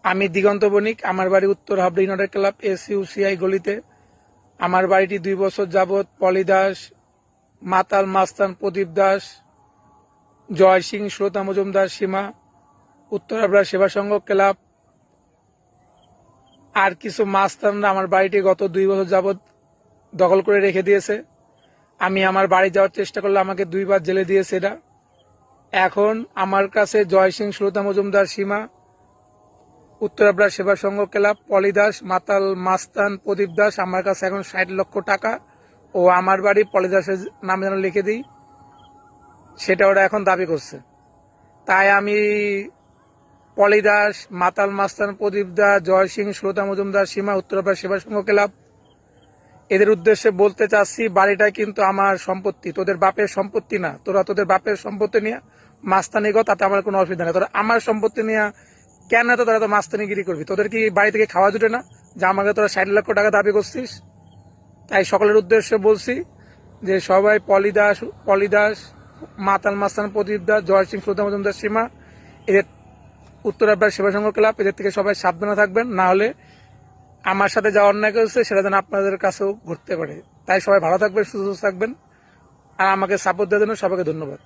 আমি দিগন্ত বণিক। আমার বাড়ি উত্তর হাবড়া ইউনাইটেড ক্লাব SUCI গলিতে। আমার বাড়িটি 2 বছর যাবৎ পলি দাস, মাতাল মাস্তান প্রদীপ দাস, জয় সিং, শ্রোতা মজুমদার, সীমা, উত্তর হাবড়া সেবা সংঘ ক্লাব আর কিছু মাস্তানরা আমার বাড়িটি গত 2 বছর যাবৎ দখল করে রেখে দিয়েছে। আমি আমার বাড়ি যাওয়ার চেষ্টা করলে আমাকে 2 বার জেলে দিয়েছে এরা। এখন আমার কাছে জয় সিং, শ্রোতা মজুমদার, সীমা, উত্তর হাবড়া সেবা সংঘ ক্লাব, পলি দাস, মাতাল মাস্তান প্রদীপ দাস, আমার কাছে এখন 60 লক্ষ টাকা ও আমার বাড়ি পলি দাসের নামে যেন লিখে দিই, সেটা ওরা এখন দাবি করছে। তাই আমি পলি দাস, মাতাল মাস্তান প্রদীপ দাস, জয় সিং, শ্রোতা মজুমদার, সীমা, উত্তর হাবড়া সেবা সংঘ ক্লাব এদের উদ্দেশ্যে বলতে চাচ্ছি, বাড়িটা কিন্তু আমার সম্পত্তি, তোদের বাপের সম্পত্তি না। তোরা তোদের বাপের সম্পত্তি নিয়ে মাস্তানি কর, তাতে আমার কোনো অসুবিধা নেই। তোরা আমার সম্পত্তি নিয়ে কেন তো তোরা তো মাস্তানিগিরি করবি? তোদের কি বাড়ি থেকে খাওয়া জুটে না যে আমাকে তোরা 60 লক্ষ টাকা দাবি করছিস? তাই সকলের উদ্দেশ্যে বলছি যে সবাই পলি দাস, মাতাল মাস্তান প্রদীপ দাস, জয় সিং, শ্রোতা মজুমদার, সীমা, এদের উত্তর হাবড়া সেবা সংঘ ক্লাব, এদের থেকে সবাই সাবধানে থাকবেন, না হলে আমার সাথে যা অন্যায় করেছে সেটা যেন আপনাদের কাছেও ঘটতে পারে। তাই সবাই ভালো থাকবেন, সুস্থ থাকবেন, আর আমাকে সাপোর্ট দেওয়ার জন্য সবাইকে ধন্যবাদ।